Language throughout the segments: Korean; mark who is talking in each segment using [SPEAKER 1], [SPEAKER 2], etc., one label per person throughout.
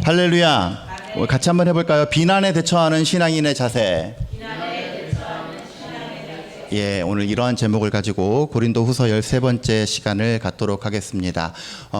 [SPEAKER 1] 할렐루야. 같이 한번 해볼까요? 비난에 대처하는 신앙인의 자세. 예, 오늘 이러한 제목을 가지고 고린도후서 13번째 시간을 갖도록 하겠습니다.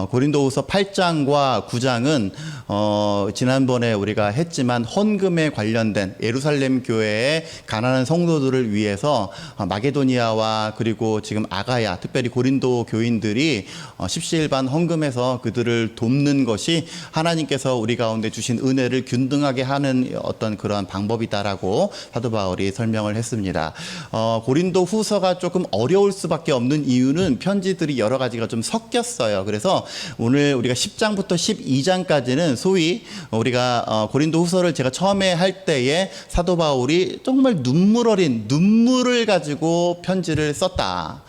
[SPEAKER 1] 고린도후서 8장과 9장은 지난번에 우리가 했지만 헌금에 관련된 예루살렘 교회의 가난한 성도들을 위해서 마게도니아와 그리고 지금 아가야, 특별히 고린도 교인들이 십시일반 헌금해서 그들을 돕는 것이 하나님께서 우리 가운데 주신 은혜를 균등하게 하는 어떤 그런 방법이다라고 사도 바울이 설명을 했습니다. 고린도 후서가 조금 어려울 수밖에 없는 이유는 편지들이 여러 가지가 좀 섞였어요. 그래서 오늘 우리가 10장부터 12장까지는 소위 우리가 고린도 후서를 제가 처음에 할 때에 사도 바울이 정말 눈물 어린 눈물을 가지고 편지를 썼다.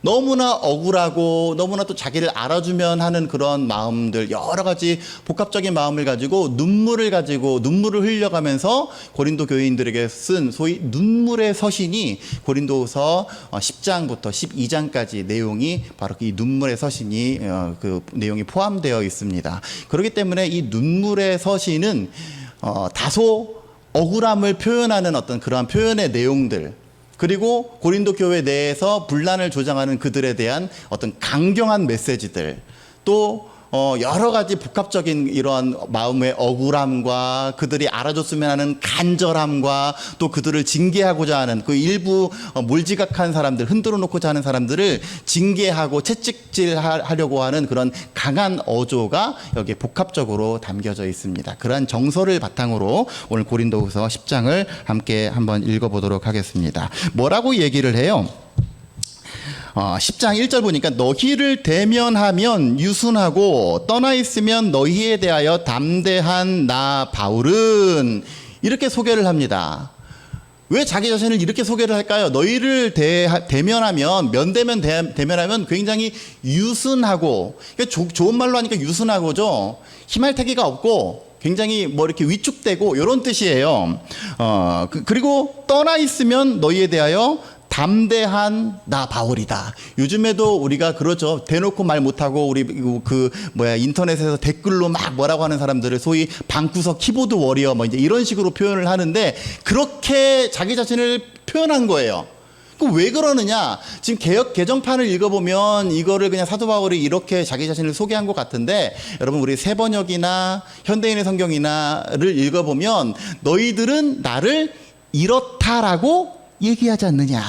[SPEAKER 1] 너무나 억울하고 너무나 또 자기를 알아주면 하는 그런 마음들, 여러 가지 복합적인 마음을 가지고 눈물을 흘려가면서 고린도 교인들에게 쓴 소위 눈물의 서신이 고린도후서 10장부터 12장까지 내용이 바로 이 눈물의 서신이 그 내용이 포함되어 있습니다. 그렇기 때문에 이 눈물의 서신은 다소 억울함을 표현하는 어떤 그러한 표현의 내용들, 그리고 고린도 교회 내에서 분란을 조장하는 그들에 대한 어떤 강경한 메시지들, 또 여러 가지 복합적인 이러한 마음의 억울함과 그들이 알아줬으면 하는 간절함과 또 그들을 징계하고자 하는 그 일부 몰지각한 사람들, 흔들어 놓고자 하는 사람들을 징계하고 채찍질하려고 하는 그런 강한 어조가 여기에 복합적으로 담겨져 있습니다. 그러한 정서를 바탕으로 오늘 고린도후서 10장을 함께 한번 읽어보도록 하겠습니다. 뭐라고 얘기를 해요? 10장 1절 보니까 너희를 대면하면 유순하고 떠나 있으면 너희에 대하여 담대한 나 바울은, 이렇게 소개를 합니다. 왜 자기 자신을 이렇게 소개를 할까요? 너희를 대면하면, 대면하면 굉장히 유순하고, 그러니까 좋은 말로 하니까 유순하고죠. 희말태기가 없고 굉장히 뭐 이렇게 위축되고 이런 뜻이에요. 그리고 떠나 있으면 너희에 대하여 담대한 나 바울이다. 요즘에도 우리가 그러죠. 대놓고 말 못하고 우리 인터넷에서 댓글로 막 뭐라고 하는 사람들을 소위 방구석 키보드 워리어 뭐 이제 이런 식으로 표현을 하는데, 그렇게 자기 자신을 표현한 거예요. 왜 그러느냐? 지금 개역 개정판을 읽어보면 이거를 그냥 사도 바울이 이렇게 자기 자신을 소개한 것 같은데, 여러분 우리 새번역이나 현대인의 성경이나를 읽어보면 너희들은 나를 이렇다라고 얘기하지 않느냐.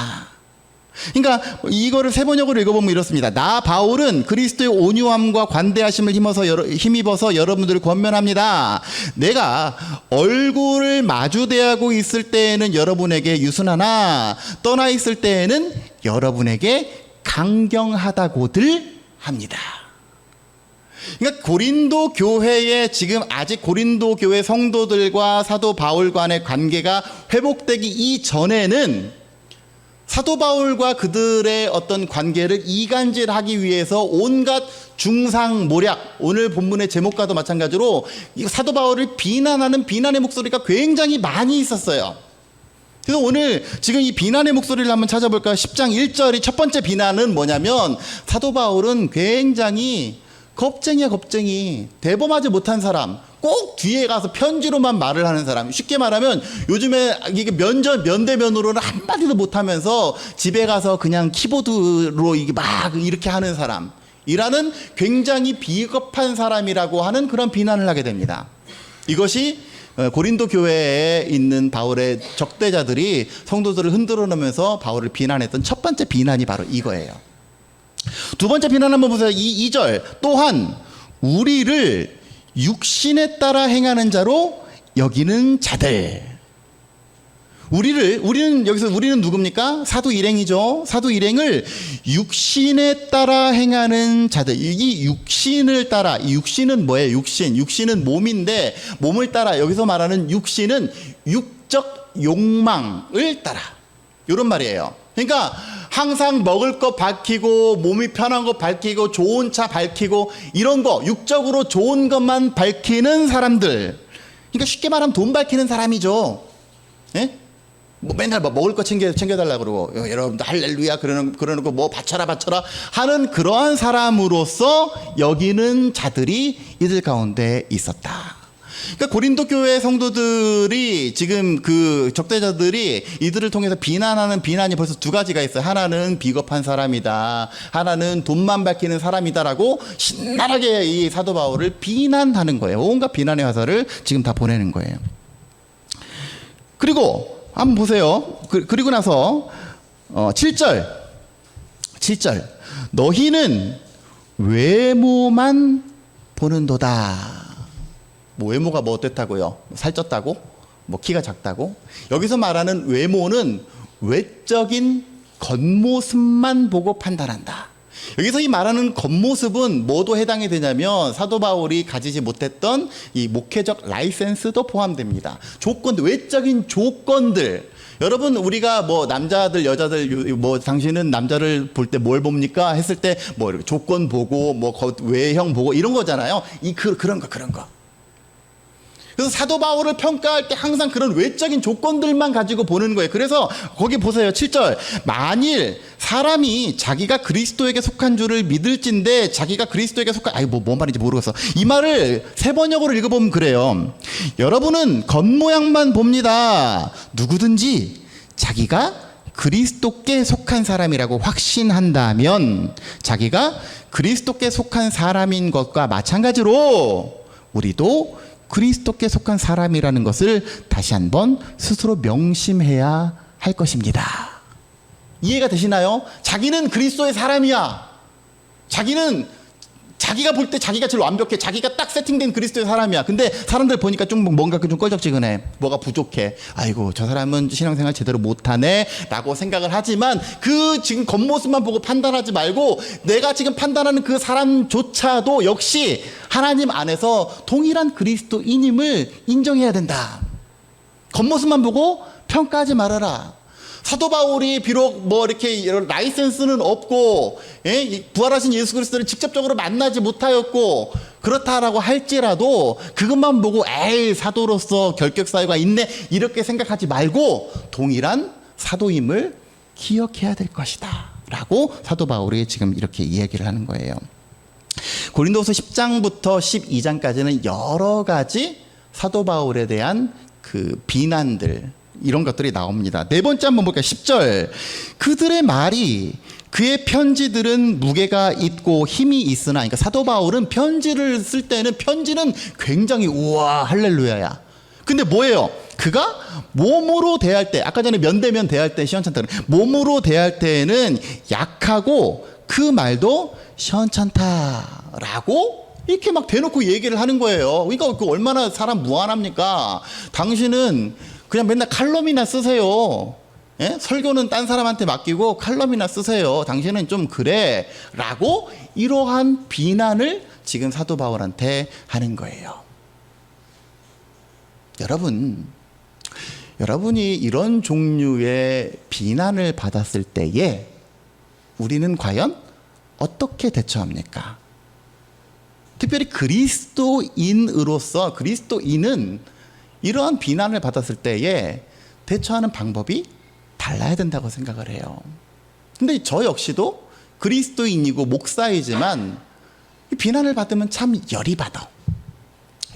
[SPEAKER 1] 그러니까 이거를 새번역으로 읽어보면 이렇습니다. 나 바울은 그리스도의 온유함과 관대하심을 힘입어서 여러분들을 권면합니다. 내가 얼굴을 마주대하고 있을 때에는 여러분에게 유순하나 떠나 있을 때에는 여러분에게 강경하다고들 합니다. 그러니까 고린도 교회에 지금 아직 고린도 교회 성도들과 사도 바울 간의 관계가 회복되기 이전에는 사도 바울과 그들의 어떤 관계를 이간질하기 위해서 온갖 중상모략, 오늘 본문의 제목과도 마찬가지로 사도 바울을 비난하는 비난의 목소리가 굉장히 많이 있었어요. 그래서 오늘 지금 이 비난의 목소리를 한번 찾아볼까요? 10장 1절이 첫 번째 비난은 뭐냐면, 사도 바울은 굉장히 겁쟁이야, 겁쟁이. 대범하지 못한 사람, 꼭 뒤에 가서 편지로만 말을 하는 사람. 쉽게 말하면 요즘에 이게 면대면으로는 한마디도 못하면서 집에 가서 그냥 키보드로 이게 막 이렇게 하는 사람이라는 굉장히 비겁한 사람이라고 하는 그런 비난을 하게 됩니다. 이것이 고린도 교회에 있는 바울의 적대자들이 성도들을 흔들어 놓으면서 바울을 비난했던 첫 번째 비난이 바로 이거예요. 두 번째 비난 한번 보세요. 2절. 또한 우리를 육신에 따라 행하는 자로 여기는 자들. 우리는 누굽니까? 사도 일행이죠. 사도 일행을 육신에 따라 행하는 자들. 이 육신을 따라, 이 육신은 뭐예요? 육신은 몸인데, 몸을 따라, 여기서 말하는 육신은 육적 욕망을 따라, 이런 말이에요. 그러니까 항상 먹을 거 밝히고 몸이 편한 거 밝히고 좋은 차 밝히고 이런 거, 육적으로 좋은 것만 밝히는 사람들. 그러니까 쉽게 말하면 돈 밝히는 사람이죠. 예? 뭐 맨날 뭐 먹을 거 챙겨달라고 그러고, 여러분들 할렐루야 그러놓고 뭐 바쳐라 하는 그러한 사람으로서 여기는 자들이 이들 가운데 있었다. 그러니까 고린도 교회 성도들이 지금 그 적대자들이 이들을 통해서 비난하는 비난이 벌써 두 가지가 있어요. 하나는 비겁한 사람이다. 하나는 돈만 밝히는 사람이다라고 신나게 이 사도 바울을 비난하는 거예요. 온갖 비난의 화살을 지금 다 보내는 거예요. 그리고 한번 보세요. 그리고 나서 7절 너희는 외모만 보는도다. 뭐 외모가 뭐 어땠다고요? 살쪘다고? 뭐 키가 작다고? 여기서 말하는 외모는 외적인 겉모습만 보고 판단한다. 여기서 이 말하는 겉모습은 뭐도 해당이 되냐면 사도 바울이 가지지 못했던 이 목회적 라이센스도 포함됩니다. 조건들, 외적인 조건들. 여러분, 우리가 뭐 남자들 여자들 뭐 당신은 남자를 볼 때 뭘 봅니까 했을 때 뭐 조건 보고 뭐 외형 보고 이런 거잖아요. 그런 거. 그래서 사도 바울을 평가할 때 항상 그런 외적인 조건들만 가지고 보는 거예요. 그래서 거기 보세요. 7절. 만일 사람이 자기가 그리스도에게 속한 줄을 믿을진데 자기가 그리스도에게 속한 뭔 말인지 모르겠어. 이 말을 새 번역으로 읽어보면 그래요. 여러분은 겉모양만 봅니다. 누구든지 자기가 그리스도께 속한 사람이라고 확신한다면 자기가 그리스도께 속한 사람인 것과 마찬가지로 우리도 그리스도께 속한 사람이라는 것을 다시 한번 스스로 명심해야 할 것입니다. 이해가 되시나요? 자기는 그리스도의 사람이야. 자기가 볼 때 자기가 제일 완벽해. 자기가 딱 세팅된 그리스도의 사람이야. 근데 사람들 보니까 좀 뭔가 좀 껄쩍지근해. 뭐가 부족해. 아이고, 저 사람은 신앙생활 제대로 못하네 라고 생각을 하지만 그 지금 겉모습만 보고 판단하지 말고 내가 지금 판단하는 그 사람조차도 역시 하나님 안에서 동일한 그리스도인임을 인정해야 된다. 겉모습만 보고 평가하지 말아라. 사도 바울이 비록 뭐 이렇게 라이센스는 없고 부활하신 예수 그리스도를 직접적으로 만나지 못하였고 그렇다라고 할지라도 그것만 보고 사도로서 결격 사유가 있네 이렇게 생각하지 말고 동일한 사도임을 기억해야 될 것이다 라고 사도 바울이 지금 이렇게 이야기를 하는 거예요. 고린도후서 10장부터 12장까지는 여러 가지 사도 바울에 대한 그 비난들 이런 것들이 나옵니다. 네 번째 한번 볼까요? 10절. 그들의 말이 그의 편지들은 무게가 있고 힘이 있으나, 그러니까 사도 바울은 편지를 쓸 때는 편지는 굉장히 우와 할렐루야야. 근데 뭐예요? 그가 몸으로 대할 때, 아까 전에 면대면 대할 때 시원찮다. 몸으로 대할 때는 약하고 그 말도 시원찮다라고 이렇게 막 대놓고 얘기를 하는 거예요. 그러니까 그 얼마나 사람 무안합니까? 당신은 그냥 맨날 칼럼이나 쓰세요. 설교는 딴 사람한테 맡기고 칼럼이나 쓰세요. 당신은 좀 그래 라고 이러한 비난을 지금 사도 바울한테 하는 거예요. 여러분이 이런 종류의 비난을 받았을 때에 우리는 과연 어떻게 대처합니까? 특별히 그리스도인으로서 그리스도인은 이러한 비난을 받았을 때에 대처하는 방법이 달라야 된다고 생각을 해요. 근데 저 역시도 그리스도인이고 목사이지만 비난을 받으면 참 열이 받아.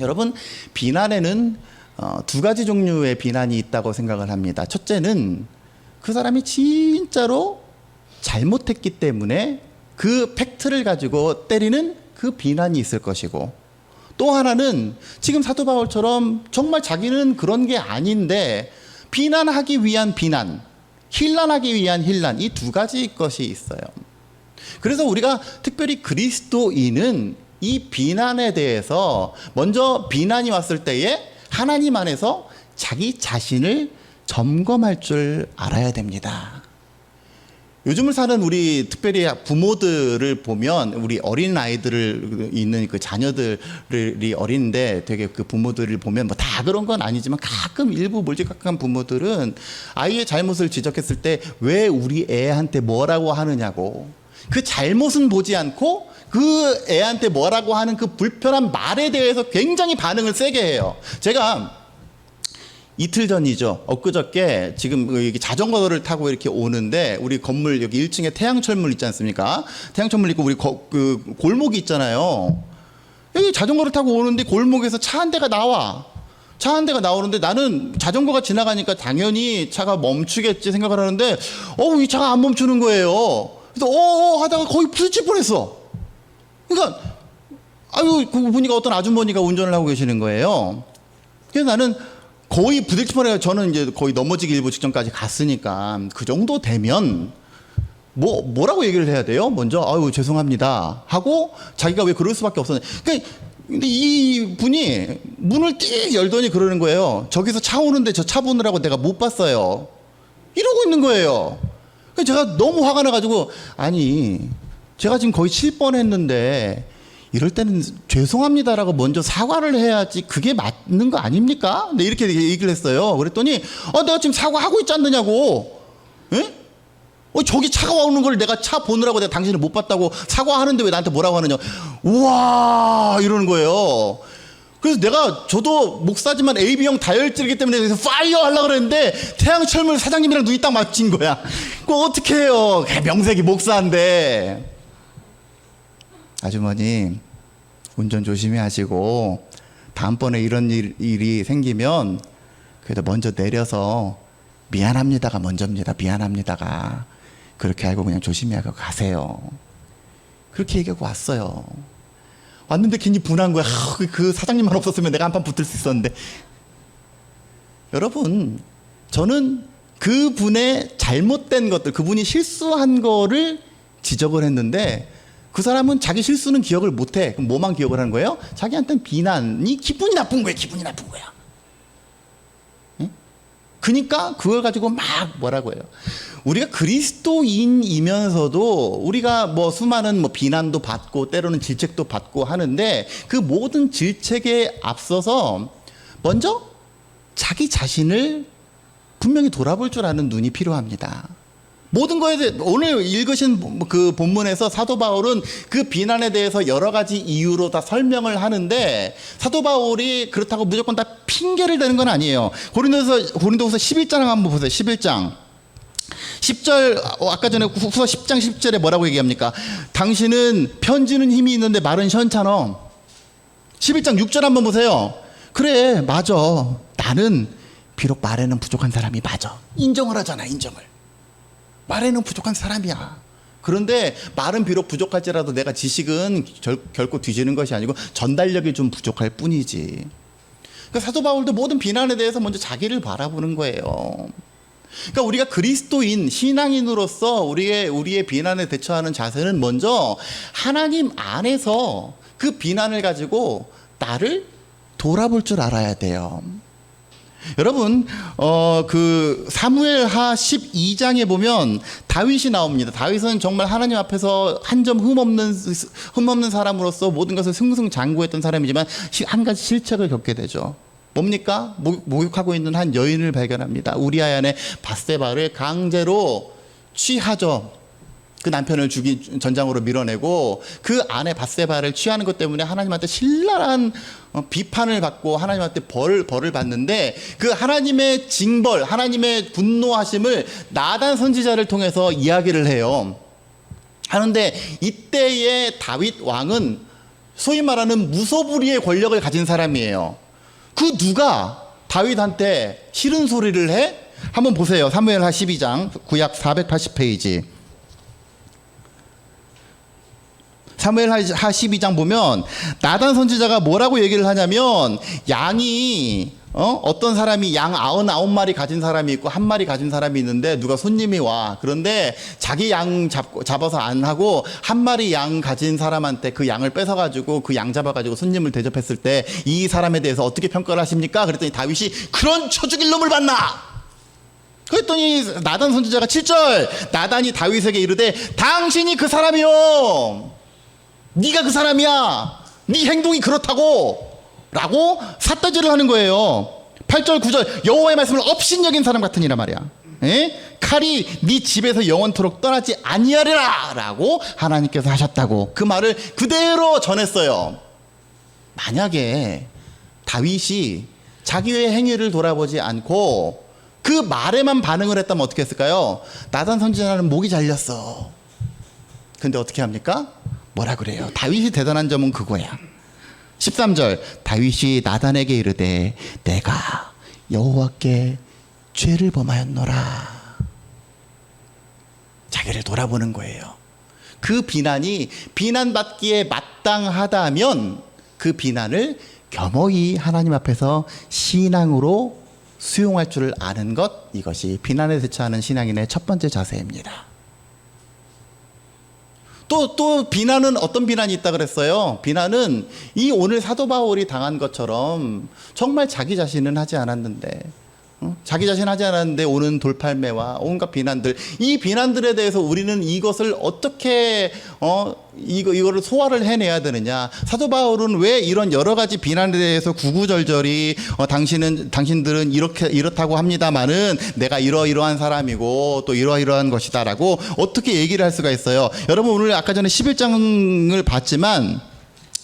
[SPEAKER 1] 여러분, 비난에는 두 가지 종류의 비난이 있다고 생각을 합니다. 첫째는 그 사람이 진짜로 잘못했기 때문에 그 팩트를 가지고 때리는 그 비난이 있을 것이고, 또 하나는 지금 사도 바울처럼 정말 자기는 그런 게 아닌데 비난하기 위한 비난, 힐난하기 위한 힐난, 이 두 가지 것이 있어요. 그래서 우리가 특별히 그리스도인은 이 비난에 대해서 먼저 비난이 왔을 때에 하나님 안에서 자기 자신을 점검할 줄 알아야 됩니다. 요즘을 사는 우리 특별히 부모들을 보면 우리 어린 아이들을 있는 그 자녀들이 어린데 되게 그 부모들을 보면 뭐 다 그런 건 아니지만 가끔 일부 몰지각한 부모들은 아이의 잘못을 지적했을 때 왜 우리 애한테 뭐라고 하느냐고, 그 잘못은 보지 않고 그 애한테 뭐라고 하는 그 불편한 말에 대해서 굉장히 반응을 세게 해요. 제가 이틀 전이죠. 엊그저께 지금 여기 자전거를 타고 이렇게 오는데 우리 건물 여기 1층에 태양철물 있지 않습니까? 태양철물 있고 우리 그 골목이 있잖아요. 여기 자전거를 타고 오는데 골목에서 차 한 대가 나와. 차 한 대가 나오는데 나는 자전거가 지나가니까 당연히 차가 멈추겠지 생각을 하는데 이 차가 안 멈추는 거예요. 그래서 하다가 거의 부딪힐 뻔했어. 그러니까 보니까 어떤 아주머니가 운전을 하고 계시는 거예요. 그래서 나는 거의 부딪힐 뻔해요. 저는 이제 거의 넘어지기 일보 직전까지 갔으니까 그 정도 되면 뭐라고 얘기를 해야 돼요? 먼저 죄송합니다 하고 자기가 왜 그럴 수밖에 없었는데. 그러니까 근데 이 분이 문을 띡 열더니 그러는 거예요. 저기서 차 오는데 저 차 보느라고 내가 못 봤어요. 이러고 있는 거예요. 그래서 제가 너무 화가 나가지고 아니 제가 지금 거의 칠 뻔했는데 이럴 때는 죄송합니다라고 먼저 사과를 해야지 그게 맞는 거 아닙니까? 네, 이렇게 얘기를 했어요. 그랬더니 내가 지금 사과하고 있지 않느냐고. 에? 저기 차가 오는 걸 내가 차 보느라고 내가 당신을 못 봤다고 사과하는데 왜 나한테 뭐라고 하느냐. 우와 이러는 거예요. 그래서 저도 목사지만 AB형 다혈질이기 때문에 그래서 파이어 하려고 그랬는데 태양철물 사장님이랑 눈이 딱 맞힌 거야. 그거 어떻게 해요. 명색이 목사인데. 아주머니 운전 조심히 하시고 다음번에 이런 일이 생기면 그래도 먼저 내려서 미안합니다가 먼저입니다. 미안합니다가. 그렇게 알고 그냥 조심히 하고 가세요. 그렇게 얘기하고 왔어요. 왔는데 괜히 분한 거야. 그 사장님만 없었으면 내가 한판 붙을 수 있었는데. 여러분, 저는 그분의 잘못된 것들, 그분이 실수한 거를 지적을 했는데 그 사람은 자기 실수는 기억을 못해. 그럼 뭐만 기억을 하는 거예요? 자기한테는 비난이 기분이 나쁜 거예요. 기분이 나쁜 거야. 그러니까 그걸 가지고 막 뭐라고 해요. 우리가 그리스도인이면서도 우리가 수많은 비난도 받고 때로는 질책도 받고 하는데 그 모든 질책에 앞서서 먼저 자기 자신을 분명히 돌아볼 줄 아는 눈이 필요합니다. 모든 거에 대해 오늘 읽으신 그 본문에서 사도 바울은 그 비난에 대해서 여러 가지 이유로 다 설명을 하는데 사도 바울이 그렇다고 무조건 다 핑계를 대는 건 아니에요. 고린도후서 11장 한번 보세요. 11장 10절 아까 전에 후서 10장 10절에 뭐라고 얘기합니까? 당신은 편지는 힘이 있는데 말은 시원찮어. 11장 6절 한번 보세요. 그래 맞아. 나는 비록 말에는 부족한 사람이 맞아. 인정을 하잖아. 인정을. 말에는 부족한 사람이야. 그런데 말은 비록 부족할지라도 내가 지식은 결코 뒤지는 것이 아니고 전달력이 좀 부족할 뿐이지. 그러니까 사도 바울도 모든 비난에 대해서 먼저 자기를 바라보는 거예요. 그러니까 우리가 그리스도인, 신앙인으로서 우리의 비난에 대처하는 자세는 먼저 하나님 안에서 그 비난을 가지고 나를 돌아볼 줄 알아야 돼요. 여러분, 그 사무엘하 12장에 보면 다윗이 나옵니다. 다윗은 정말 하나님 앞에서 한 점 흠없는 사람으로서 모든 것을 승승장구했던 사람이지만 한 가지 실책을 겪게 되죠. 뭡니까? 목욕하고 있는 한 여인을 발견합니다. 우리아의 아내 밧세바를 강제로 취하죠. 그 남편을 전장으로 밀어내고 그 아내 밧세바를 취하는 것 때문에 하나님한테 신랄한 비판을 받고 하나님한테 벌을 받는데 그 하나님의 징벌, 하나님의 분노하심을 나단 선지자를 통해서 이야기를 해요. 하는데 이때의 다윗 왕은 소위 말하는 무소불위의 권력을 가진 사람이에요. 그 누가 다윗한테 싫은 소리를 해? 한번 보세요. 사무엘하 12장 구약 480페이지. 사무엘하 12장 보면 나단 선지자가 뭐라고 얘기를 하냐면 양이 어떤 사람이 양 99마리 가진 사람이 있고 한 마리 가진 사람이 있는데 누가 손님이 와. 그런데 자기 양 잡아서 안 하고 한 마리 양 가진 사람한테 그 양을 뺏어가지고 그 양 잡아가지고 손님을 대접했을 때 이 사람에 대해서 어떻게 평가를 하십니까? 그랬더니 다윗이 그런 쳐 죽일 놈을 봤나? 그랬더니 나단 선지자가 7절 나단이 다윗에게 이르되 당신이 그 사람이요. 네가 그 사람이야. 네 행동이 그렇다고. 라고 삿대질을 하는 거예요. 8절 9절 여호와의 말씀을 업신여긴 사람 같으니라 말이야. 칼이 네 집에서 영원토록 떠나지 아니하리라 라고 하나님께서 하셨다고 그 말을 그대로 전했어요. 만약에 다윗이 자기의 행위를 돌아보지 않고 그 말에만 반응을 했다면 어떻게 했을까요? 나단 선지자는 목이 잘렸어. 근데 어떻게 합니까? 뭐라 그래요? 다윗이 대단한 점은 그거야. 13절 다윗이 나단에게 이르되 내가 여호와께 죄를 범하였노라. 자기를 돌아보는 거예요. 그 비난이 비난받기에 마땅하다면 그 비난을 겸허히 하나님 앞에서 신앙으로 수용할 줄을 아는 것, 이것이 비난에 대처하는 신앙인의 첫 번째 자세입니다. 또 비난은 어떤 비난이 있다 그랬어요? 비난은 이 오늘 사도 바울이 당한 것처럼 정말 자기 자신은 하지 않았는데, 자기 자신 하지 않았는데 오는 돌팔매와 온갖 비난들, 이 비난들에 대해서 우리는 이것을 어떻게 이거를 소화를 해내야 되느냐. 사도 바울은 왜 이런 여러 가지 비난에 대해서 구구절절히 당신들은 이렇다고 합니다마는 내가 이러이러한 사람이고 또 이러이러한 것이다라고 어떻게 얘기를 할 수가 있어요? 여러분 오늘 아까 전에 11장을 봤지만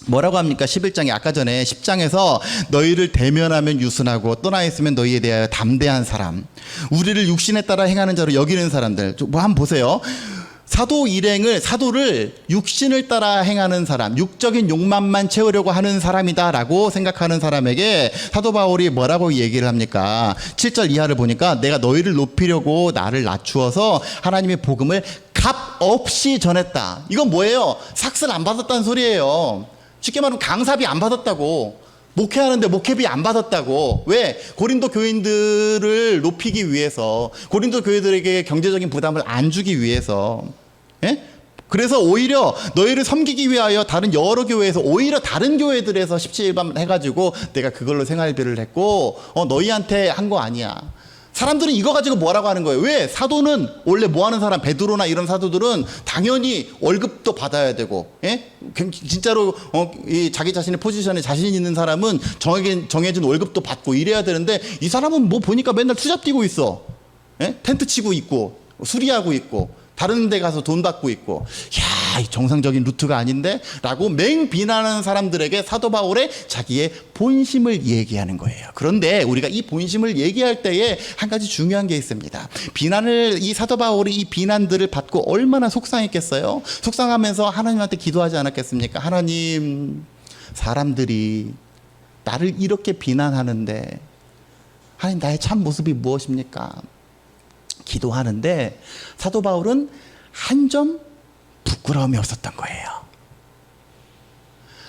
[SPEAKER 1] 뭐라고 합니까? 11장에 아까 전에 10장에서 너희를 대면하면 유순하고 떠나 있으면 너희에 대하여 담대한 사람, 우리를 육신에 따라 행하는 자로 여기는 사람들. 뭐 한번 보세요. 사도를 육신을 따라 행하는 사람, 육적인 욕망만 채우려고 하는 사람이다라고 생각하는 사람에게 사도 바울이 뭐라고 얘기를 합니까? 7절 이하를 보니까 내가 너희를 높이려고 나를 낮추어서 하나님의 복음을 값 없이 전했다. 이건 뭐예요? 삭슬 안 받았다는 소리예요. 쉽게 말하면 강사비 안 받았다고. 목회하는데 목회비 안 받았다고. 왜? 고린도 교인들을 높이기 위해서, 고린도 교회들에게 경제적인 부담을 안 주기 위해서. 예? 그래서 오히려 너희를 섬기기 위하여 다른 여러 교회에서, 오히려 다른 교회들에서 17일반 해가지고 내가 그걸로 생활비를 했고 너희한테 한 거 아니야. 사람들은 이거 가지고 뭐라고 하는 거예요? 왜? 사도는 원래 뭐 하는 사람, 베드로나 이런 사도들은 당연히 월급도 받아야 되고, 예? 진짜로 자기 자신의 포지션에 자신 있는 사람은 정해진 월급도 받고 이래야 되는데, 이 사람은 뭐 보니까 맨날 투잡 뛰고 있어. 예? 텐트 치고 있고 수리하고 있고 다른 데 가서 돈 받고 있고, 야, 정상적인 루트가 아닌데? 라고 맹 비난하는 사람들에게 사도 바울의 자기의 본심을 얘기하는 거예요. 그런데 우리가 이 본심을 얘기할 때에 한 가지 중요한 게 있습니다. 이 사도 바울이 이 비난들을 받고 얼마나 속상했겠어요? 속상하면서 하나님한테 기도하지 않았겠습니까? 하나님, 사람들이 나를 이렇게 비난하는데 하나님, 나의 참 모습이 무엇입니까? 기도하는데 사도 바울은 한 점 부끄러움이 없었던 거예요.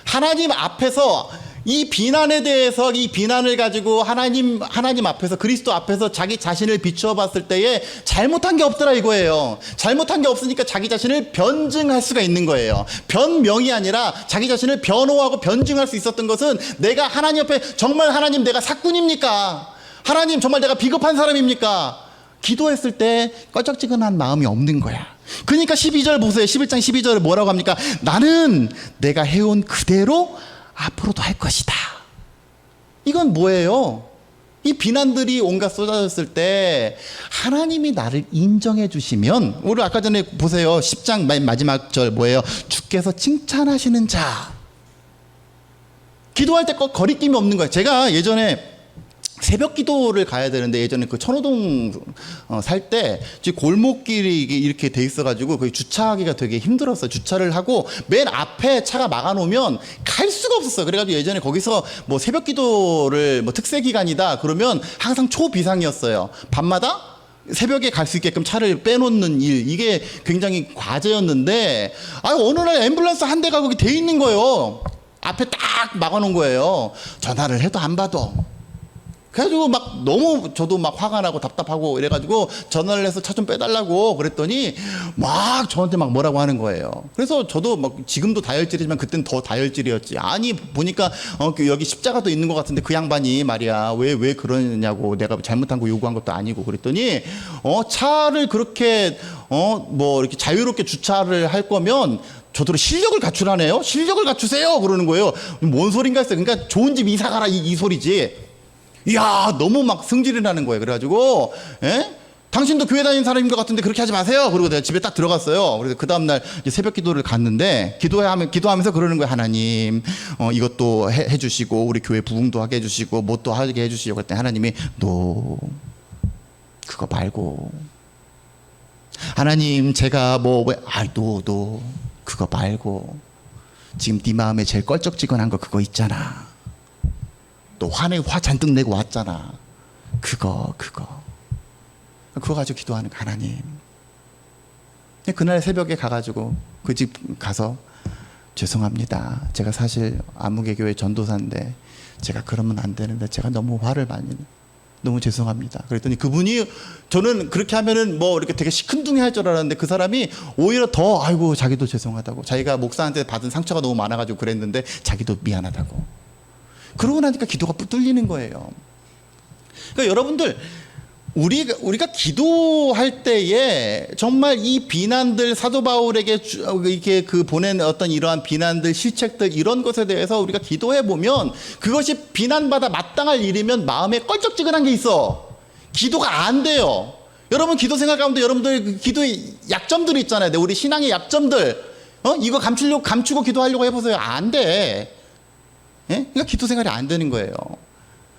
[SPEAKER 1] 하나님 앞에서 이 비난에 대해서, 이 비난을 가지고 하나님 앞에서, 그리스도 앞에서 자기 자신을 비추어 봤을 때에 잘못한 게 없더라 이거예요. 잘못한 게 없으니까 자기 자신을 변증할 수가 있는 거예요. 변명이 아니라 자기 자신을 변호하고 변증할 수 있었던 것은, 내가 하나님 앞에 정말 하나님 내가 사꾼입니까? 하나님 정말 내가 비겁한 사람입니까? 기도했을 때 꺼적지근한 마음이 없는 거야. 그러니까 12절 보세요. 11장 12절에 뭐라고 합니까? 나는 내가 해온 그대로 앞으로도 할 것이다. 이건 뭐예요? 이 비난들이 온갖 쏟아졌을 때 하나님이 나를 인정해 주시면, 우리 아까 전에 보세요. 10장 마지막 절 뭐예요? 주께서 칭찬하시는 자. 기도할 때 거리낌이 없는 거예요. 제가 예전에 새벽 기도를 가야 되는데, 예전에 그 천호동 살 때 골목길이 이렇게 돼 있어가지고 거기 주차하기가 되게 힘들었어요. 주차를 하고 맨 앞에 차가 막아놓으면 갈 수가 없었어요. 그래가지고 예전에 거기서 뭐 새벽 기도를 뭐 특세 기간이다 그러면 항상 초비상이었어요. 밤마다 새벽에 갈 수 있게끔 차를 빼놓는 일, 이게 굉장히 과제였는데, 어느 날 앰뷸런스 한 대가 거기 돼 있는 거예요. 앞에 딱 막아놓은 거예요. 전화를 해도 안 받아. 그래가지고 막 너무 저도 막 화가 나고 답답하고 이래가지고 전화를 해서 차 좀 빼달라고 그랬더니 막 저한테 막 뭐라고 하는 거예요. 그래서 저도 막 지금도 다혈질이지만 그때는 더 다혈질이었지. 아니 보니까 여기 십자가도 있는 것 같은데 그 양반이 말이야 왜 그러냐고, 내가 잘못한 거 요구한 것도 아니고 그랬더니 차를 그렇게 뭐 이렇게 자유롭게 주차를 할 거면 저더러 실력을 갖추라네요. 실력을 갖추세요 그러는 거예요. 뭔 소린가 했어요. 그러니까 좋은 집 이사 가라 이 소리지. 이야, 너무 막 승질이 나는 거예요. 그래가지고, 당신도 교회 다니는 사람인 것 같은데 그렇게 하지 마세요. 그리고 내가 집에 딱 들어갔어요. 그래서 그 다음날 새벽 기도를 갔는데, 기도하면서 그러는 거예요. 하나님, 이것도 해주시고, 우리 교회 부흥도 하게 해주시고, 뭐 또 하게 해주시고, 그랬더니 하나님이, 너, 그거 말고. 하나님, 제가 너, 그거 말고. 지금 네 마음에 제일 껄쩍지근한 거 그거 있잖아. 너 화 잔뜩 내고 왔잖아. 그거 가지고 기도하는 거. 하나님, 그날 새벽에 가가지고 그 집 가서 죄송합니다. 제가 사실 아무개교회 전도사인데 제가 그러면 안 되는데 제가 너무 화를 많이 너무 죄송합니다. 그랬더니 그분이, 저는 그렇게 하면은 뭐 이렇게 되게 시큰둥해 할 줄 알았는데 그 사람이 오히려 더 아이고 자기도 죄송하다고, 자기가 목사한테 받은 상처가 너무 많아가지고 그랬는데 자기도 미안하다고. 그러고 나니까 기도가 뚫리는 거예요. 그러니까 여러분들, 우리가 기도할 때에 정말 이 비난들, 사도 바울에게 이렇게 보낸 어떤 이러한 비난들, 실책들, 이런 것에 대해서 우리가 기도해 보면 그것이 비난받아 마땅할 일이면 마음에 껄쩍지근한 게 있어. 기도가 안 돼요. 여러분 기도 생활 가운데 여러분들 기도의 약점들이 있잖아요. 우리 신앙의 약점들. 이거 감추고 기도하려고 해보세요. 안 돼. 예? 그러니까 기도 생활이 안 되는 거예요.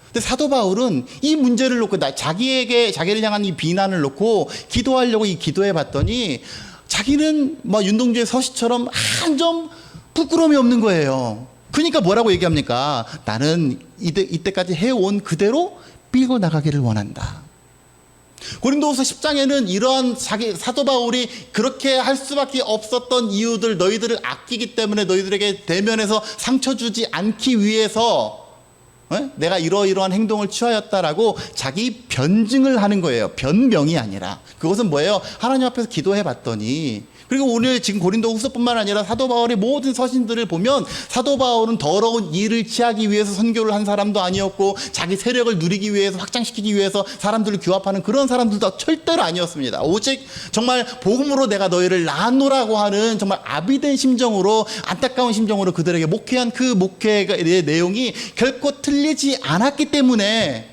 [SPEAKER 1] 근데 사도 바울은 이 문제를 놓고 자기를 향한 이 비난을 놓고 기도하려고 이 기도해 봤더니 자기는 뭐 윤동주의 서시처럼 한 점 부끄러움이 없는 거예요. 그러니까 뭐라고 얘기합니까? 나는 이때까지 해온 그대로 밀고 나가기를 원한다. 고린도후서 10장에는 이러한 사도 바울이 그렇게 할 수밖에 없었던 이유들, 너희들을 아끼기 때문에 너희들에게 대면해서 상처 주지 않기 위해서 내가 이러이러한 행동을 취하였다라고 자기 변증을 하는 거예요. 변명이 아니라. 그것은 뭐예요? 하나님 앞에서 기도해 봤더니, 그리고 오늘 지금 고린도후서뿐만 아니라 사도 바울의 모든 서신들을 보면 사도 바울은 더러운 일을 취하기 위해서 선교를 한 사람도 아니었고, 자기 세력을 누리기 위해서, 확장시키기 위해서 사람들을 규합하는 그런 사람들도 절대로 아니었습니다. 오직 정말 복음으로 내가 너희를 낳았노라고 하는 정말 아비된 심정으로, 안타까운 심정으로 그들에게 목회한 그 목회의 내용이 결코 틀리지 않았기 때문에,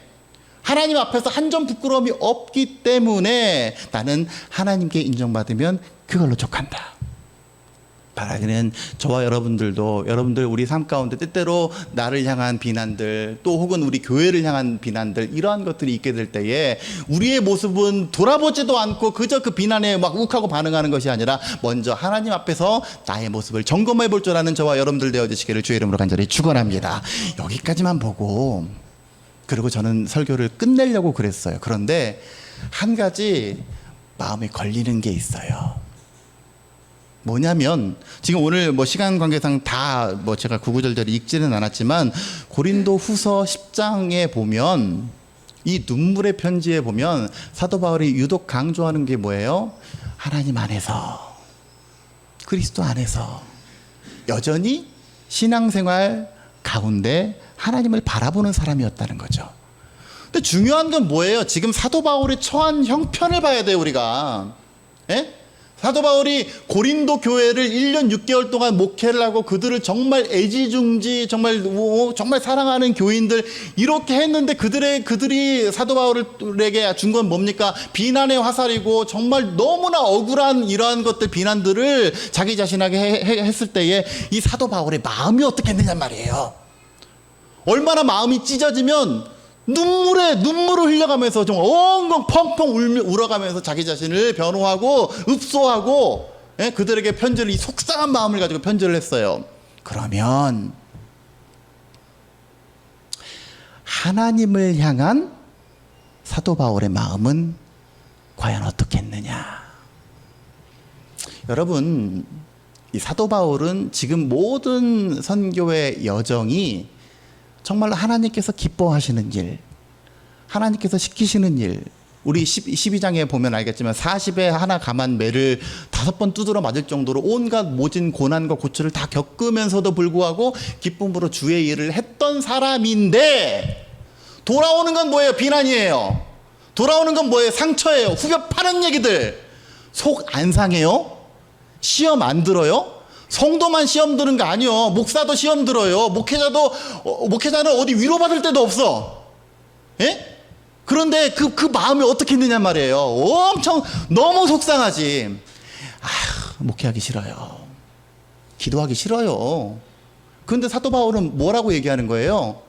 [SPEAKER 1] 하나님 앞에서 한 점 부끄러움이 없기 때문에 나는 하나님께 인정받으면 그걸로 족한다. 바라기는 저와 여러분들도, 여러분들 우리 삶 가운데 때때로 나를 향한 비난들, 또 혹은 우리 교회를 향한 비난들, 이러한 것들이 있게 될 때에 우리의 모습은 돌아보지도 않고 그저 그 비난에 막 욱하고 반응하는 것이 아니라 먼저 하나님 앞에서 나의 모습을 점검해 볼 줄 아는 저와 여러분들 되어주시기를 주의 이름으로 간절히 축원합니다. 여기까지만 보고 그리고 저는 설교를 끝내려고 그랬어요. 그런데 한 가지 마음에 걸리는 게 있어요. 뭐냐면, 지금 오늘 뭐 시간 관계상 다 뭐 제가 구구절절 읽지는 않았지만 고린도 후서 10장에 보면, 이 눈물의 편지에 보면 사도 바울이 유독 강조하는 게 뭐예요? 하나님 안에서, 그리스도 안에서 여전히 신앙생활 가운데 하나님을 바라보는 사람이었다는 거죠. 근데 중요한 건 뭐예요? 지금 사도 바울이 처한 형편을 봐야 돼요, 우리가. 예? 사도 바울이 고린도 교회를 1년 6개월 동안 목회를 하고 그들을 정말 애지중지, 정말 사랑하는 교인들 이렇게 했는데, 그들이 사도 바울에게 준 건 뭡니까? 비난의 화살이고 정말 너무나 억울한 이러한 것들, 비난들을 자기 자신에게 했을 때에 이 사도 바울의 마음이 어떻겠느냐 말이에요. 얼마나 마음이 찢어지면 눈물을 흘려가면서 좀 엉엉 펑펑 울어가면서 자기 자신을 변호하고 읍소하고, 그들에게 편지를, 이 속상한 마음을 가지고 편지를 했어요. 그러면 하나님을 향한 사도 바울의 마음은 과연 어떻겠느냐? 여러분, 이 사도 바울은 지금 모든 선교의 여정이 정말로 하나님께서 기뻐하시는 일, 하나님께서 시키시는 일, 우리 12장에 보면 알겠지만 40에 하나 감한 매를 5번 두드러 맞을 정도로 온갖 모진 고난과 고초를 다 겪으면서도 불구하고 기쁨으로 주의 일을 했던 사람인데, 돌아오는 건 뭐예요? 비난이에요. 돌아오는 건 뭐예요? 상처예요. 후벼 파는 얘기들. 속 안 상해요? 시험 안 들어요? 성도만 시험 드는 거 아니요. 목사도 시험 들어요. 목회자는 어디 위로받을 데도 없어. 예? 그런데 그 마음이 어떻게 있느냐 말이에요. 엄청 너무 속상하지. 목회하기 싫어요. 기도하기 싫어요. 그런데 사도 바울은 뭐라고 얘기하는 거예요?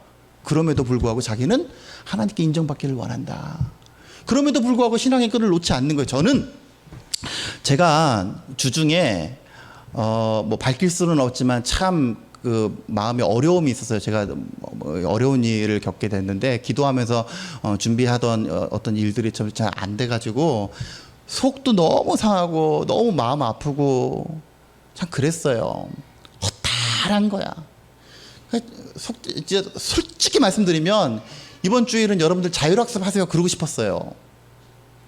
[SPEAKER 1] 그럼에도 불구하고 자기는 하나님께 인정받기를 원한다. 그럼에도 불구하고 신앙의 끈을 놓지 않는 거예요. 제가 주중에 뭐 밝힐 수는 없지만 참 그 마음에 어려움이 있었어요. 제가 뭐 어려운 일을 겪게 됐는데 기도하면서 준비하던 어떤 일들이 좀 잘 안 돼가지고 속도 너무 상하고 너무 마음 아프고 참 그랬어요. 허탈한 거야. 이제 솔직히 말씀드리면 이번 주일은 여러분들 자율학습 하세요 그러고 싶었어요.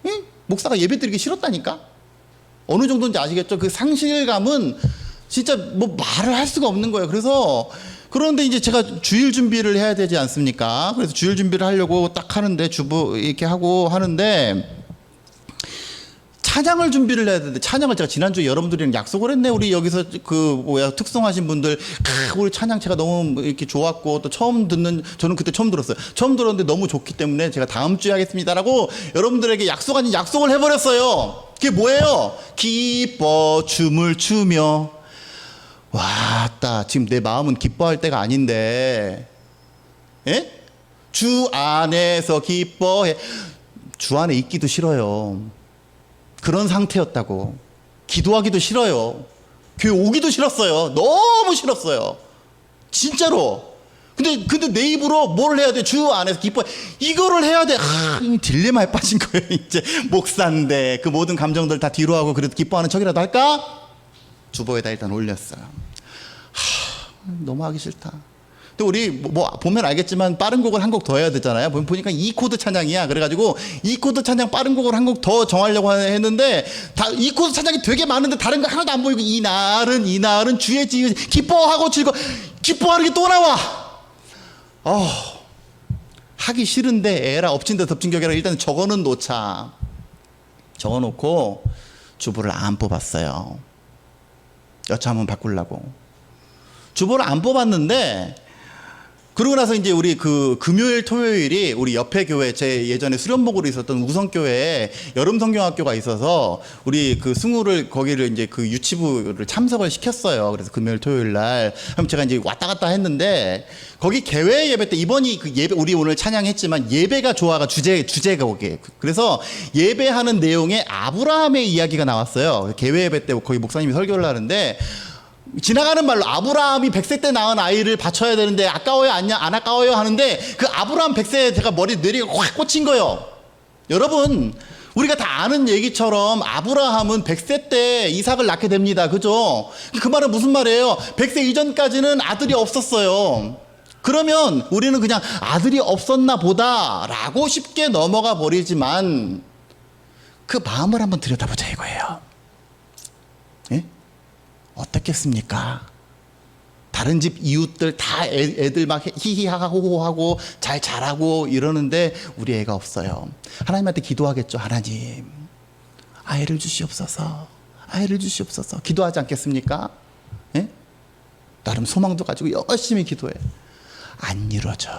[SPEAKER 1] 응? 목사가 예배 드리기 싫었다니까. 어느 정도인지 아시겠죠? 그 상실감은 진짜 뭐 말을 할 수가 없는 거예요. 그래서 그런데 이제 제가 주일 준비를 해야 되지 않습니까? 그래서 주일 준비를 하려고 딱 하는데 주부 이렇게 하고 하는데 찬양을 준비를 해야 되는데 찬양을 제가 지난주에 여러분들이랑 약속을 했네. 우리 여기서 그 뭐야 특성하신 분들 우리 찬양 제가 너무 이렇게 좋았고 또 처음 듣는 저는 그때 처음 들었어요. 처음 들었는데 너무 좋기 때문에 제가 다음 주에 하겠습니다라고 여러분들에게 약속 아닌 약속을 해버렸어요. 그게 뭐예요? 기뻐 춤을 추며 왔다. 지금 내 마음은 기뻐할 때가 아닌데, 예? 주 안에서 기뻐해. 주 안에 있기도 싫어요. 그런 상태였다고. 기도하기도 싫어요. 교회 오기도 싫었어요. 너무 싫었어요. 진짜로. 근데 내 입으로 뭘 해야 돼? 주 안에서 기뻐해. 이거를 해야 돼. 딜레마에 빠진 거예요. 이제 목사인데 그 모든 감정들 다 뒤로 하고 그래도 기뻐하는 척이라도 할까? 주보에다 일단 올렸어요. 너무 하기 싫다. 근데 우리 뭐 보면 알겠지만 빠른 곡을 한 곡 더 해야 되잖아요. 보니까 2코드 찬양이야. 그래가지고 2코드 찬양 빠른 곡을 한 곡 더 정하려고 했는데 2코드 찬양이 되게 많은데 다른 거 하나도 안 보이고 이 날은 주의 지은 기뻐하고 기뻐하는 게 또 나와. 하기 싫은데 에라 엎친 데 덮친 격이라 일단 적어는 놓자. 적어놓고 주보를 안 뽑았어요. 여차하면 바꾸려고. 주보를 안 뽑았는데 그러고 나서 이제 우리 그 금요일 토요일이 우리 옆에 교회 제 예전에 수련목으로 있었던 우성교회에 여름 성경학교가 있어서 우리 그 승우를 거기를 이제 그 유치부를 참석을 시켰어요. 그래서 금요일 토요일 날 그럼 제가 이제 왔다 갔다 했는데 거기 개회 예배 때 이번이 그 예배 우리 오늘 찬양했지만 예배가 좋아가 주제가 거기에 그래서 예배하는 내용에 아브라함의 이야기가 나왔어요. 개회 예배 때 거기 목사님이 설교를 하는데 지나가는 말로 아브라함이 100세 때 낳은 아이를 바쳐야 되는데 아까워요 안 아까워요 하는데 그 아브라함 100세에 제가 뇌리가 확 꽂힌 거예요. 여러분 우리가 다 아는 얘기처럼 아브라함은 100세 때 이삭을 낳게 됩니다. 그죠? 그 말은 무슨 말이에요? 100세 이전까지는 아들이 없었어요. 그러면 우리는 그냥 아들이 없었나 보다 라고 쉽게 넘어가 버리지만 그 마음을 한번 들여다보자 이거예요. 예? 어떻겠습니까? 다른 집 이웃들 다 애들 막 히히하하호호하고 잘 자라고 이러는데 우리 애가 없어요. 하나님한테 기도하겠죠. 하나님 아이를 주시옵소서. 아이를 주시옵소서. 기도하지 않겠습니까? 예? 나름 소망도 가지고 열심히 기도해. 안 이루어져.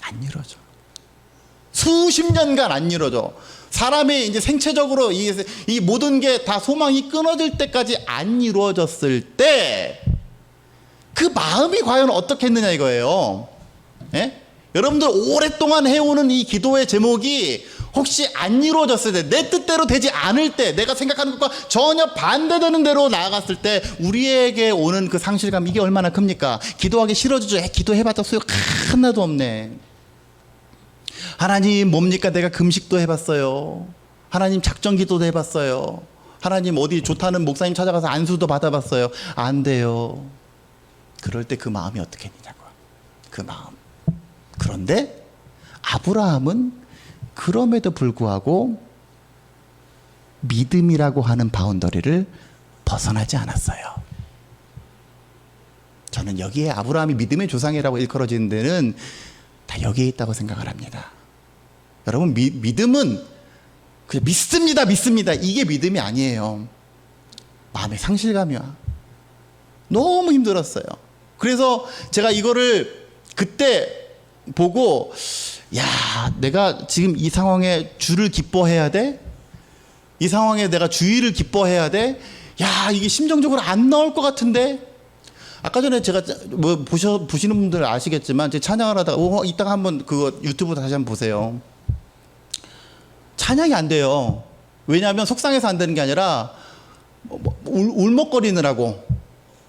[SPEAKER 1] 안 이루어져. 수십 년간 안 이루어져. 사람이 이제 생체적으로 이 모든 게 다 소망이 끊어질 때까지 안 이루어졌을 때 그 마음이 과연 어떻겠느냐 이거예요. 예? 여러분들 오랫동안 해오는 이 기도의 제목이 혹시 안 이루어졌을 때, 내 뜻대로 되지 않을 때, 내가 생각하는 것과 전혀 반대되는 대로 나아갔을 때 우리에게 오는 그 상실감 이게 얼마나 큽니까? 기도하기 싫어지죠. 기도해봤자 소용 하나도 없네. 하나님 뭡니까? 내가 금식도 해봤어요. 하나님 작정 기도도 해봤어요. 하나님 어디 좋다는 목사님 찾아가서 안수도 받아봤어요. 안 돼요. 그럴 때 그 마음이 어떻게 했냐고. 그 마음. 그런데 아브라함은 그럼에도 불구하고 믿음이라고 하는 바운더리를 벗어나지 않았어요. 저는 여기에 아브라함이 믿음의 조상이라고 일컬어지는 데는 다 여기에 있다고 생각을 합니다. 여러분 믿음은 그냥 믿습니다 이게 믿음이 아니에요. 마음의 상실감이 와. 너무 힘들었어요. 그래서 제가 이거를 그때 보고 야 내가 지금 이 상황에 주를 기뻐해야 돼? 이 상황에 내가 주의를 기뻐해야 돼? 야 이게 심정적으로 안 나올 것 같은데? 아까 전에 제가 뭐 보시는 분들 아시겠지만 제 찬양을 하다가 이따가 한번 그거 유튜브 다시 한번 보세요. 찬양이 안 돼요. 왜냐하면 속상해서 안 되는 게 아니라 울먹거리느라고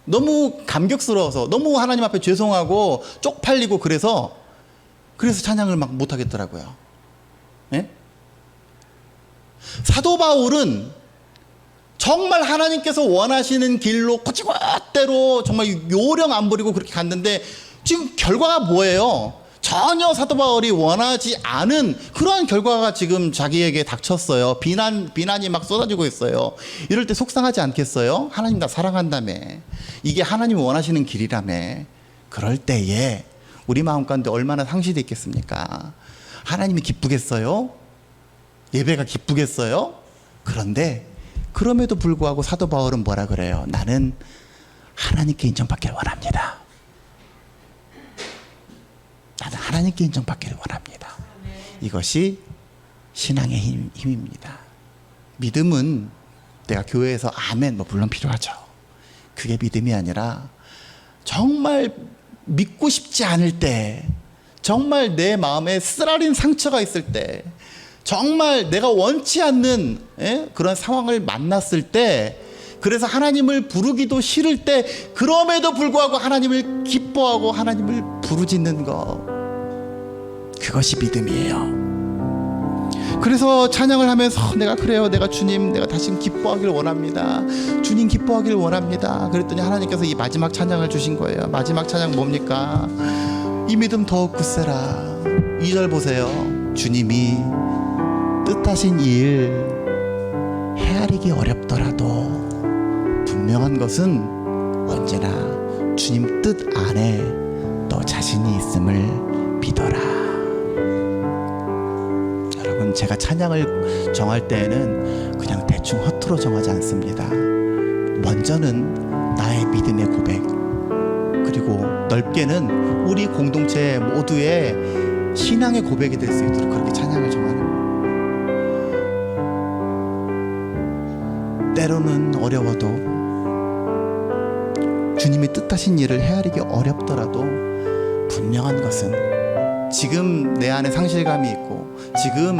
[SPEAKER 1] 너무 감격스러워서 너무 하나님 앞에 죄송하고 쪽팔리고 그래서 찬양을 막 못하겠더라고요. 예? 사도 바울은 정말 하나님께서 원하시는 길로 꼬치꼬대로 정말 요령 안 부리고 그렇게 갔는데 지금 결과가 뭐예요? 전혀 사도 바울이 원하지 않은 그러한 결과가 지금 자기에게 닥쳤어요. 비난이 막 쏟아지고 있어요. 이럴 때 속상하지 않겠어요? 하나님 나 사랑한다며. 이게 하나님이 원하시는 길이라며. 그럴 때에 우리 마음 가운데 얼마나 상실이 있겠습니까? 하나님이 기쁘겠어요? 예배가 기쁘겠어요? 그런데 그럼에도 불구하고 사도 바울은 뭐라 그래요? 나는 하나님께 인정받기를 원합니다. 나는 하나님께 인정받기를 원합니다. 이것이 신앙의 힘입니다. 믿음은 내가 교회에서 아멘 물론 필요하죠. 그게 믿음이 아니라 정말 믿고 싶지 않을 때, 정말 내 마음에 쓰라린 상처가 있을 때, 정말 내가 원치 않는 그런 상황을 만났을 때, 그래서 하나님을 부르기도 싫을 때 그럼에도 불구하고 하나님을 기뻐하고 하나님을 부르짖는 것, 그것이 믿음이에요. 그래서 찬양을 하면서 내가 주님 내가 다시 기뻐하기를 원합니다. 주님 기뻐하기를 원합니다. 그랬더니 하나님께서 이 마지막 찬양을 주신 거예요. 마지막 찬양 뭡니까? 이 믿음 더욱 굳세라. 2절 보세요. 주님이 뜻하신 일 헤아리기 어렵더라도 분명한 것은 언제나 주님 뜻 안에 너 자신이 있음을 믿어라. 여러분, 제가 찬양을 정할 때에는 그냥 대충 허투루 정하지 않습니다. 먼저는 나의 믿음의 고백, 그리고 넓게는 우리 공동체 모두의 신앙의 고백이 될 수 있도록 그렇게 찬양을 정하는 거예요. 때로는 어려워도, 주님이 뜻하신 일을 헤아리기 어렵더라도 분명한 것은 지금 내 안에 상실감이 있고 지금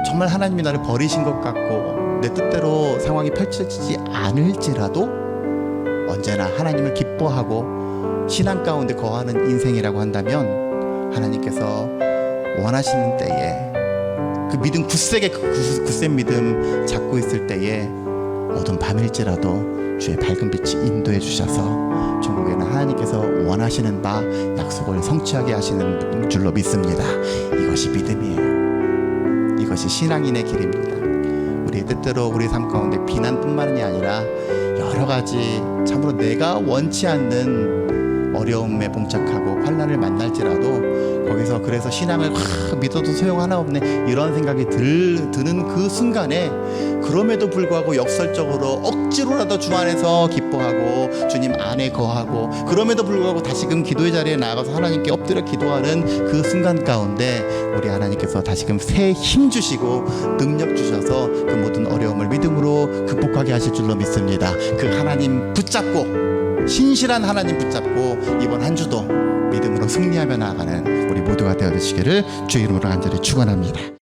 [SPEAKER 1] 정말 하나님이 나를 버리신 것 같고 내 뜻대로 상황이 펼쳐지지 않을지라도 언제나 하나님을 기뻐하고 신앙 가운데 거하는 인생이라고 한다면 하나님께서 원하시는 때에 그 믿음 굳세게 굳센 믿음 잡고 있을 때에 어두운 밤일지라도 주의 밝은 빛이 인도해 주셔서 전국에는 하나님께서 원하시는 바 약속을 성취하게 하시는 줄로 믿습니다. 이것이 믿음이에요. 이것이 신앙인의 길입니다. 우리 뜻대로 우리 삶 가운데 비난뿐만이 아니라 여러 가지 참으로 내가 원치 않는 어려움에 봉착하고 환난을 만날지라도 거기서 그래서 신앙을 믿어도 소용하나 없네 이런 생각이 드는 그 순간에 그럼에도 불구하고 역설적으로 억지로라도 주 안에서 기뻐하고 주님 안에 거하고 그럼에도 불구하고 다시금 기도의 자리에 나가서 하나님께 엎드려 기도하는 그 순간 가운데 우리 하나님께서 다시금 새 힘 주시고 능력 주셔서 그 모든 어려움을 믿음으로 극복하게 하실 줄로 믿습니다. 그 하나님 붙잡고 신실한 하나님 붙잡고 이번 한 주도 믿음으로 승리하며 나아가는 우리 모두가 되어주시기를 주의 이름으로 간절히 축원합니다.